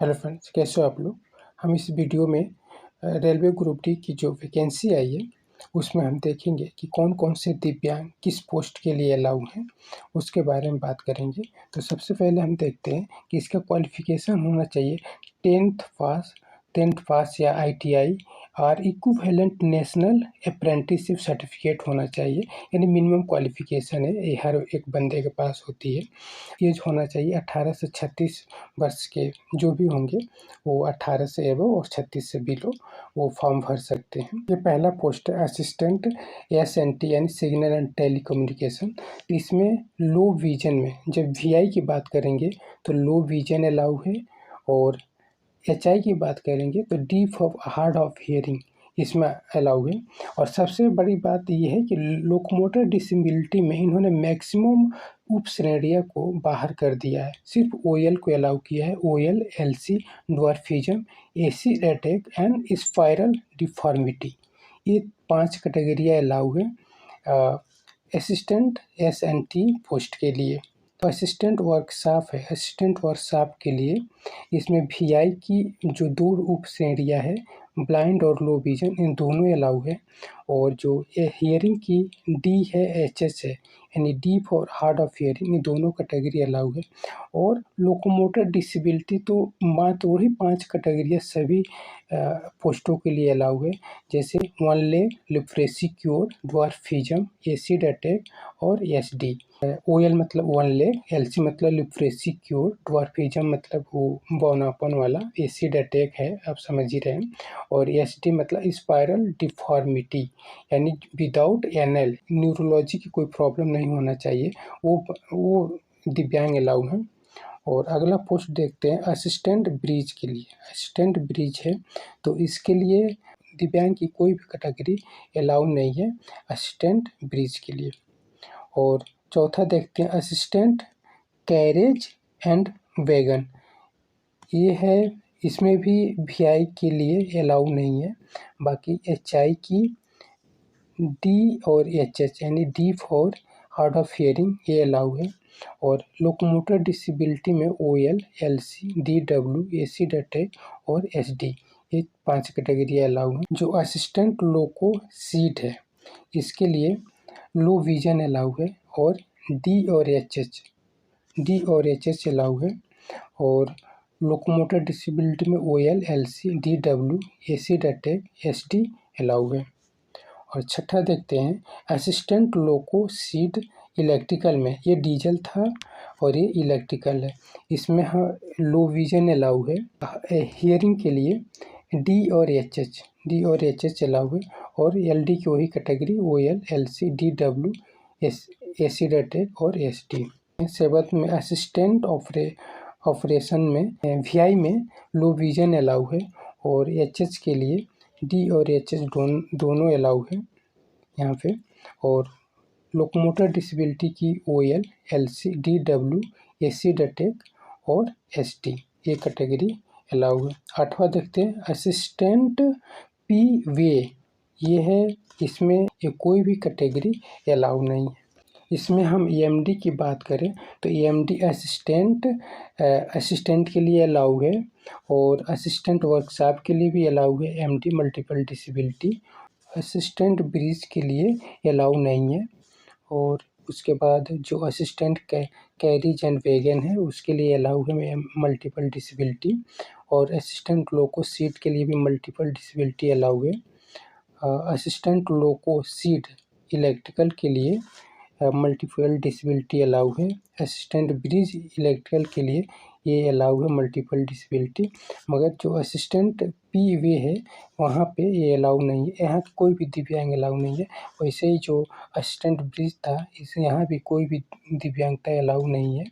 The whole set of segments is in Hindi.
हेलो फ्रेंड्स, कैसे हो आप लोग। हम इस वीडियो में रेलवे ग्रुप डी की जो वैकेंसी आई है उसमें हम देखेंगे कि कौन कौन से दिव्यांग किस पोस्ट के लिए अलाउ हैं, उसके बारे में बात करेंगे। तो सबसे पहले हम देखते हैं कि इसका क्वालिफिकेशन होना चाहिए 10th पास या ITI और इक्विवेलेंट नेशनल अप्रेंटिसशिप सर्टिफिकेट होना चाहिए। यानी मिनिमम क्वालिफिकेशन है, ये हर एक बंदे के पास होती है। एज होना चाहिए 18 से 36 वर्ष के जो भी होंगे वो 18 से एबव और 36 से बिलो वो फॉर्म भर सकते हैं। ये पहला पोस्ट है असिस्टेंट SNT यानी सिग्नल एंड टेलीकम्युनिकेशन। इसमें लो विजन में जब VI की बात करेंगे तो लो विजन अलाउ है, और HI की बात करेंगे तो deep of hard of hearing इसमें अलाउ है। और सबसे बड़ी बात ये है कि लोकोमोटर डिसेबिलिटी में इन्होंने मैक्सिमम उप श्रेणियों को बाहर कर दिया है, सिर्फ OL को अलाउ किया है। OL, LC, dwarfism, AC attack and spiral deformity, ये 5 कैटेगरियाँ अलाउ है असिस्टेंट SNT पोस्ट के लिए। तो असिस्टेंट वर्कशॉप है, असिस्टेंट वर्कशॉप के लिए इसमें VI की जो 2 उप श्रेणियाँ है, ब्लाइंड और लो विजन, इन दोनों अलाउ है। और जो हियरिंग की D है, HS है, यानी डीप और हार्ड ऑफ हियरिंग, ये दोनों कैटेगरी अलाउ है। और लोकोमोटर डिसेबिलिटी तो मात्र वही 5 कैटेगरियाँ सभी पोस्टों के लिए अलाउ है, जैसे one leg, leprosy cure, dwarfism, acid attack और SD। OL मतलब वन लेग, LC मतलब लिप्रेसी क्योर, ड्वार्फिज्म मतलब वो बौनापन वाला, एसिड अटैक है आप समझ ही रहे हैं, और SD मतलब स्पाइरल डिफॉर्मिटी यानी विदाउट NL, न्यूरोलॉजी की कोई प्रॉब्लम नहीं होना चाहिए, वो दिव्यांग अलाउ हैं। और अगला पोस्ट देखते हैं असिस्टेंट ब्रिज के लिए। असिस्टेंट ब्रिज है तो इसके लिए दिव्यांग की कोई भी कैटेगरी अलाउ नहीं है असिस्टेंट ब्रिज के लिए। और चौथा देखते हैं असिस्टेंट कैरेज एंड वैगन, ये है, इसमें भी VI के लिए अलाउ नहीं है। बाकी HI की D और HS यानी डीप और हार्ड ऑफ हियरिंग ये अलाउ है। और लोकोमोटर डिसेबिलिटी में OL, LC, DW, acid attack और SD, ये 5 कैटेगरी अलाउ हैं। जो असिस्टेंट लोको सीट है इसके लिए लो विजन अलाउ है, और D और HS अलाउ है। और लोकोमोटर डिसेबिलिटी में OL, LC, DW, acid attack, SD allow है। और छठा देखते हैं असिस्टेंट लोको सीट इलेक्ट्रिकल में, ये डीजल था और ये इलेक्ट्रिकल है। इसमें हाँ लो विजन अलाउ है। हियरिंग के लिए D और HS अलाउ है। और LD की वही category OL, LC, DW, acid attack और SD। सेवंथ में असिस्टेंट ऑपरेशन में VI में लो विजन अलाउ है, और HS के लिए D और HS दोनों अलाउ है यहाँ पे। और लोकोमोटर डिसेबिलिटी की OL, LC, DW, acid attack और SD, ये कैटेगरी अलाउ है। आठवां देखते हैं असिस्टेंट PV, ये है, इसमें ये कोई भी कैटेगरी अलाउ नहीं है। इसमें हम EMD की बात करें तो EMD असिस्टेंट के लिए अलाउ है, और असिस्टेंट वर्कशॉप के लिए भी अलाउ है MD multiple disability. Assistant bridge के लिए अलाउ नहीं है। और उसके बाद जो असिस्टेंट कैरीज एंड वैगन है उसके लिए अलाउ है मल्टीपल डिसेबिलिटी। और असिस्टेंट लोको सीट के लिए भी मल्टीपल डिसेबिलिटी अलाउ है। असिस्टेंट लोको सीट इलेक्ट्रिकल के लिए मल्टीपल डिसेबिलिटी अलाउ है। असिस्टेंट ब्रिज इलेक्ट्रिकल के लिए ये अलाउ है मल्टीपल डिसेबिलिटी। मगर जो असिस्टेंट PV है वहाँ पे ये अलाउ नहीं है, यहाँ कोई भी दिव्यांग अलाउ नहीं है। वैसे ही जो असिस्टेंट ब्रिज था इस यहाँ भी कोई भी दिव्यांगता अलाउ नहीं है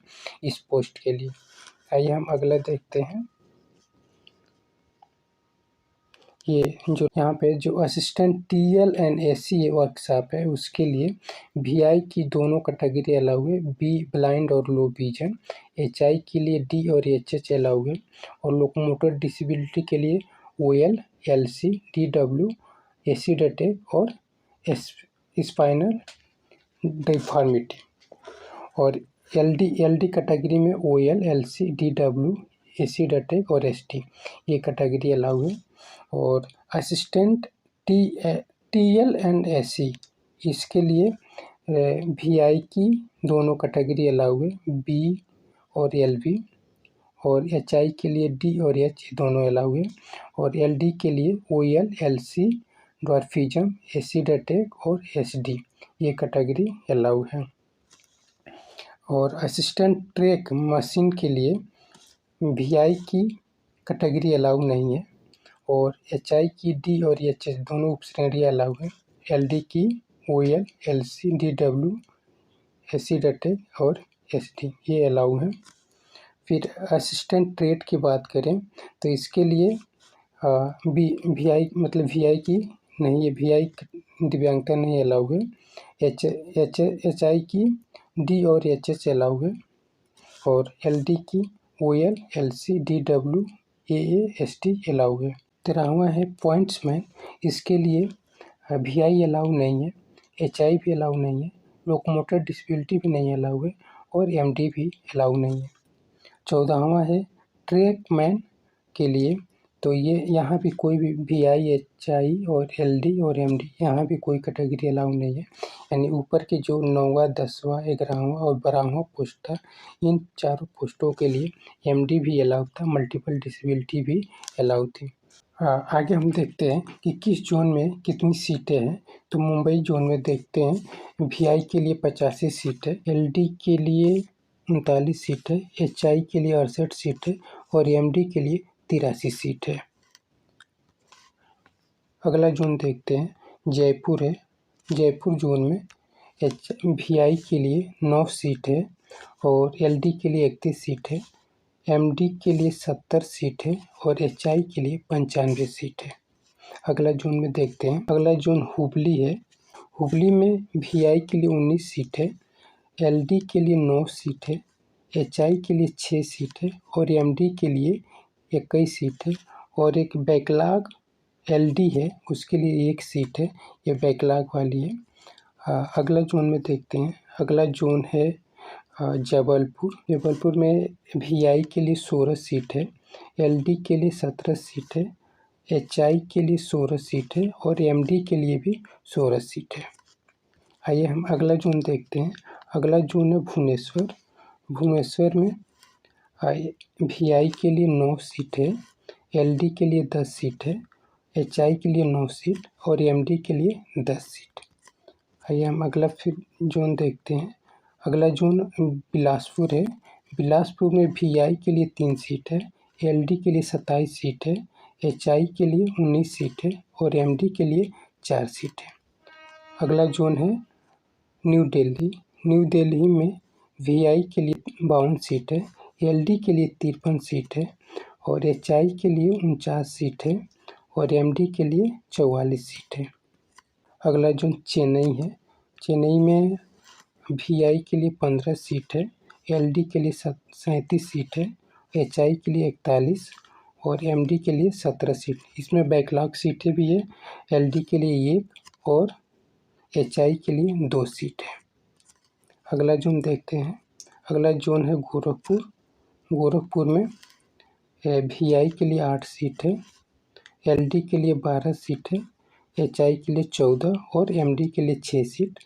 इस पोस्ट के लिए। आइए हम अगला देखते हैं। ये जो यहाँ पे जो assistant TL and AC workshop है उसके लिए VI की दोनों कैटेगरी अलाउ है, B ब्लाइंड और लो विजन। HI के लिए D और HS अलाउ है। और लोकोमोटर डिसेबिलिटी के लिए OL, LC, DW, acid attack और स्पाइनल डिफॉर्मिटी। और LD कैटेगरी में OL, LC, DW, acid attack और एसटी ये कैटेगरी अलाउ है। और असिस्टेंट टीएल एंड एससी इसके लिए वीआई की दोनों कैटेगरी अलाउ है, बी और एलबी। और एचआई के लिए डी और एच दोनों अलाउ है। और एलडी के लिए OL, LC, dwarfism, acid attack और एसडी ये कैटेगरी अलाउ है। और असिस्टेंट ट्रैक मशीन के लिए वीआई की कैटेगरी अलाउ नहीं है। और एचआई की डी और एच दोनों उपश्रेणी अलाउ है। एलडी की OL, LC, DW, acid attack और एसडी ये अलाउ है। फिर असिस्टेंट ट्रेड की बात करें तो इसके लिए वीआई मतलब वीआई की नहीं है, वीआई दिव्यांगता नहीं अलाउ है। एचआई की डी और एचएच अलाउ है। और एलडी की ओएल, एलसी, डीडब्ल्यू, एए, एसटी अलाउ है। 13वां है पॉइंट्समैन, इसके लिए वीआई अलाउ नहीं है, एचआई भी अलाउ नहीं है, लोकोमोटर डिसेबिलिटी भी नहीं अलाउ है और एमडी भी अलाउ नहीं है। 14वां है ट्रैकमैन के लिए, तो ये यहाँ भी कोई भी वीआई, एचआई और एलडी और एमडी यहाँ भी कोई कैटेगरी अलाउ नहीं है। यानी ऊपर के जो 9वां, 10वां, 11वां और 12वां पोस्ट था, इन चारों पोस्टों के लिए एमडी भी अलाउ था, मल्टीपल डिसेबिलिटी भी अलाउ थी। आगे हम देखते हैं कि किस जोन में कितनी सीटें हैं। तो मुंबई जोन में देखते हैं वीआई के लिए 85 सीट है, एलडी के लिए 39 सीट है, एचआई के लिए 68 सीट है और एमडी के लिए 83 सीट है। अगला जोन देखते हैं जयपुर है। जयपुर जोन में वीआई के लिए 9 सीट है और एलडी के लिए 31 सीट है, एमडी के लिए 70 सीट है और एचआई के लिए 95 सीट है। अगला जोन में देखते हैं, अगला जोन हुबली है। हुबली में वीआई के लिए 19 सीट है, एलडी के लिए 9 सीट है, एचआई के लिए 6 सीट है और एमडी के लिए 21 सीट है। और एक बैकलॉग एलडी है, उसके लिए 1 सीट है, ये बैकलॉग वाली है। अगला जोन में देखते हैं, अगला जोन है जबलपुर। जबलपुर में वीआई के लिए 16 सीट है, एलडी के लिए 17 सीट है, एचआई के लिए 16 सीट है और एमडी के लिए भी 16 सीट है। आइए हम अगला जोन देखते हैं। अगला जोन है भुवनेश्वर। भुवनेश्वर में वीआई के लिए 9 सीट है, एलडी के लिए 10 सीट है, एचआई के लिए 9 सीट और एमडी के लिए 10 सीट। आइए हम अगला फिर जोन देखते हैं। अगला जोन बिलासपुर है। बिलासपुर में वीआई के लिए 3 सीट है, एलडी के लिए 27 सीट है, एचआई के लिए 19 सीट है और एमडी के लिए 4 सीट है। अगला जोन है न्यू दिल्ली। न्यू दिल्ली में वीआई के लिए 52 सीट है, एलडी के लिए 53 सीट है और एचआई के लिए 49 सीट है और एमडी के लिए 44 सीट है। अगला जोन चेन्नई है। चेन्नई में वीआई के लिए 15 सीट है, एलडी के लिए 37 सीट है, एचआई के लिए 41 और एमडी के लिए 17 सीट। इसमें बैकलॉग सीटें भी है, एलडी के लिए 1 और एचआई के लिए 2 सीट है। अगला जोन देखते हैं। अगला जोन है गोरखपुर। गोरखपुर में वीआई के लिए 8 सीट है, एलडी के लिए 12 सीट है, एचआई के लिए 14 और एमडी के लिए 6 सीट।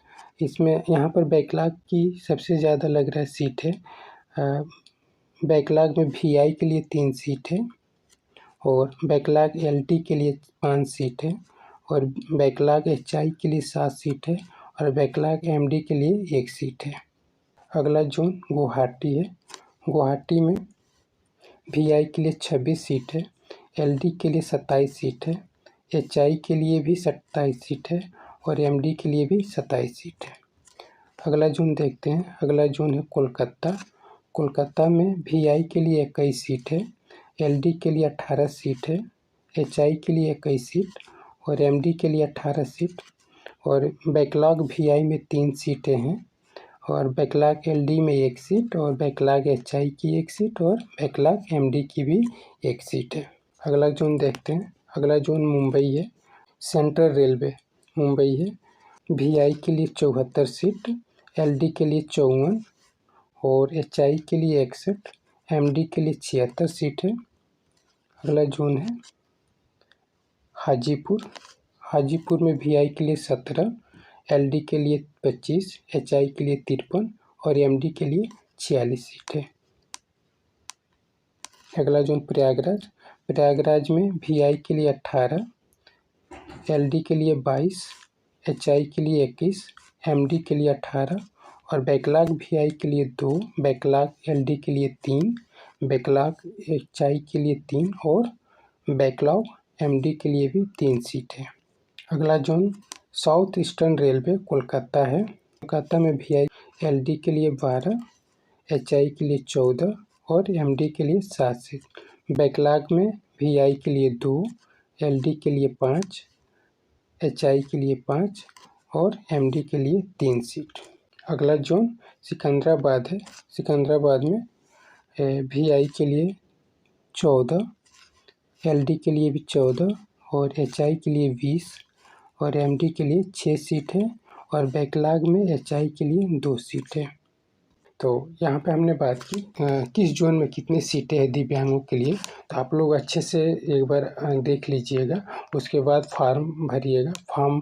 इसमें यहाँ पर बैकलॉग की सबसे ज़्यादा लग रहा है सीट है। बैकलॉग में वीआई के लिए 3 सीट है और बैकलॉग एलडी के लिए 5 सीट है और बैकलॉग एचआई के लिए 7 सीट है और बैकलॉग एमडी के लिए 1 सीट है। अगला जोन गुवाहाटी है। गुवाहाटी में वीआई के लिए 26 सीट है, एलडी के लिए 27 सीट है, एचआई के लिए भी 27 सीट है और एमडी के लिए भी 27 सीट है। अगला जोन देखते हैं। अगला जोन है कोलकाता। कोलकाता में वीआई के लिए 21 सीट है, एलडी के लिए 18 सीट है, एचआई के लिए 21 सीट और एमडी के लिए 18 सीट और बैकलॉग वीआई में 3 सीटें हैं और बैकलॉग एलडी में 1 सीट और बैकलॉग एचआई की 1 सीट और बैकलॉग एमडी की भी 1 सीट है। अगला जोन देखते हैं। अगला जोन मुंबई है। सेंट्रल रेलवे मुंबई है। वीआई के लिए 74 सीट, एलडी के लिए 54 और एचआई के लिए 61, एमडी के लिए 76 सीट है। अगला जोन है हाजीपुर। हाजीपुर में वीआई के लिए 17, एलडी के लिए 25, एचआई के लिए 53 और एमडी के लिए 46 सीट है। अगला जोन प्रयागराज। प्रयागराज में वीआई के लिए 18, एलडी के लिए 22, एचआई के लिए 21, एमडी के लिए 18 और बैकलॉग वीआई के लिए 2, बैकलॉग एलडी के लिए 3, बैकलॉग एचआई के लिए 3 और बैकलॉग एमडी के लिए भी 3 सीट है। अगला zone south eastern railway Kolkata है। कोलकाता में वीआई एलडी के लिए 12, एचआई के लिए 14 और एमडी के लिए 7 सीट। बैकलॉग में वीआई के लिए 2, एलडी के लिए 5, एचआई के लिए 5 और एमडी के लिए 3 सीट। अगला जोन सिकंदराबाद है। सिकंदराबाद में वीआई के लिए 14, एलडी के लिए भी 14 और एचआई के लिए 20 और एमडी के लिए 6 सीट है और बैकलॉग में एचआई के लिए 2 सीट है। तो यहाँ पे हमने बात की किस जोन में कितनी सीटें हैं दिव्यांगों के लिए। तो आप लोग अच्छे से एक बार देख लीजिएगा, उसके बाद फॉर्म भरिएगा। फॉर्म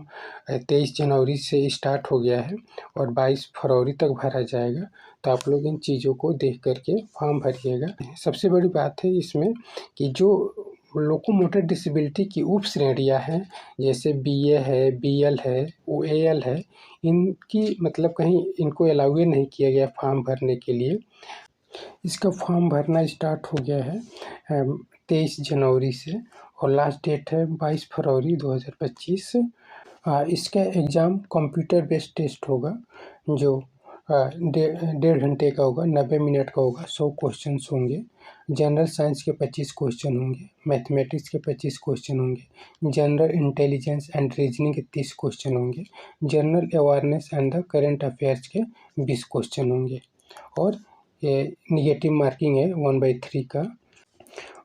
23 जनवरी से स्टार्ट हो गया है और 22 फरवरी तक भरा जाएगा। तो आप लोग इन चीज़ों को देख करके फॉर्म भरिएगा। सबसे बड़ी बात है इसमें कि जो लोकोमोटर डिसेबिलिटी की उप श्रेणियाँ हैं, जैसे बीए है, बीएल है, ओएएल है, इनकी मतलब कहीं इनको अलाउ नहीं किया गया फॉर्म भरने के लिए। इसका फॉर्म भरना स्टार्ट हो गया है 23 जनवरी से और लास्ट डेट है 22 फरवरी 2025। इसका एग्ज़ाम कंप्यूटर बेस्ड टेस्ट होगा जो 1.5 घंटे का होगा, 90 मिनट का होगा। 100 क्वेश्चंस होंगे। जनरल साइंस के 25 क्वेश्चन होंगे, मैथमेटिक्स के 25 क्वेश्चन होंगे, जनरल इंटेलिजेंस एंड रीजनिंग के 30 क्वेश्चन होंगे, general awareness and the current affairs के 20 क्वेश्चन होंगे और ये निगेटिव मार्किंग है 1/3 का।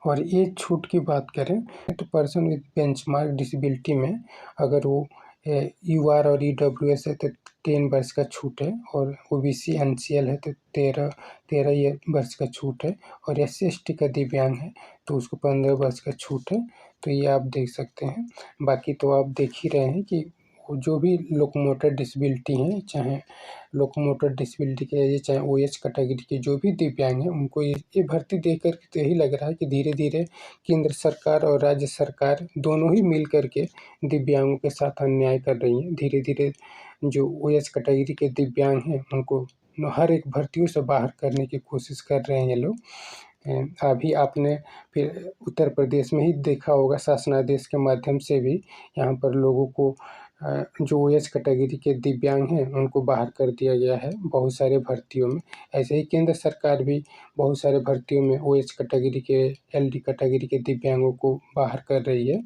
और ये छूट की बात करें तो पर्सन विद बेंचमार्क डिसेबिलिटी में अगर वो यूआर और ईडब्ल्यूएस है तो 10 वर्ष का छूट है और ओबीसी एनसीएल है तो 13 वर्ष का छूट है और एससी एसटी का दिव्यांग है तो उसको 15 वर्ष का छूट है। तो ये आप देख सकते हैं। बाकी तो आप देख ही रहे हैं कि जो भी लोकोमोटर डिसेबिलिटी हैं, चाहे लोकोमोटर डिसेबिलिटी के चाहे ओएच कैटेगरी के जो भी दिव्यांग हैं, उनको ये भर्ती देख कर तो यही लग रहा है कि धीरे धीरे केंद्र सरकार और राज्य सरकार दोनों ही मिल करके दिव्यांगों के साथ अन्याय कर रही हैं। धीरे धीरे जो ओएच कैटेगरी के दिव्यांग हैं उनको हर एक भर्तियों से बाहर करने की कोशिश कर रहे हैं ये लोग। अभी आपने फिर उत्तर प्रदेश में ही देखा होगा, शासनादेश के माध्यम से भी यहाँ पर लोगों को जो ओएच कैटेगरी के दिव्यांग हैं उनको बाहर कर दिया गया है बहुत सारे भर्तियों में। ऐसे ही केंद्र सरकार भी बहुत सारे भर्तियों में ओएच कैटेगरी के, एलडी कैटेगरी के दिव्यांगों को बाहर कर रही है।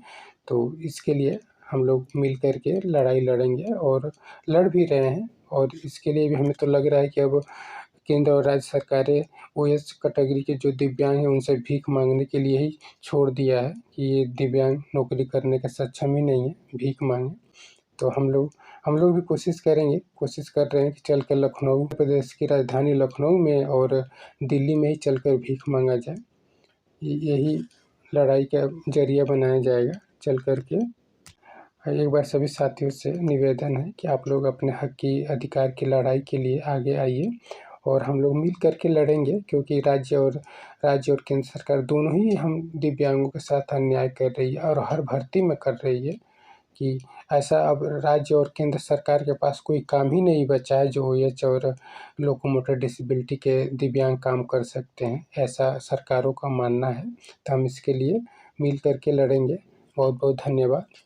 तो इसके लिए हम लोग मिल कर के लड़ाई लड़ेंगे और लड़ भी रहे हैं और इसके लिए भी हमें तो लग रहा है कि अब केंद्र और राज्य सरकारें ओएच कैटेगरी के जो दिव्यांग हैं उनसे भीख मांगने के लिए ही छोड़ दिया है कि ये दिव्यांग नौकरी करने का सक्षम ही नहीं है, भीख मांगे। तो हम लोग भी कोशिश करेंगे, कोशिश कर रहे हैं कि चल कर लखनऊ, प्रदेश की राजधानी लखनऊ में और दिल्ली में ही चलकर भीख मांगा जाए। यही लड़ाई का जरिया बनाया जाएगा चल कर के। एक बार सभी साथियों से निवेदन है कि आप लोग अपने हक की अधिकार की लड़ाई के लिए आगे आइए और हम लोग मिल कर के लड़ेंगे, क्योंकि राज्य और केंद्र सरकार दोनों ही हम दिव्यांगों के साथ अन्याय कर रही है और हर भर्ती में कर रही है कि ऐसा अब राज्य और केंद्र सरकार के पास कोई काम ही नहीं बचा है जो ओएच और लोकोमोटर डिसेबिलिटी के दिव्यांग काम कर सकते हैं, ऐसा सरकारों का मानना है। तो हम इसके लिए मिल कर के लड़ेंगे। बहुत बहुत धन्यवाद।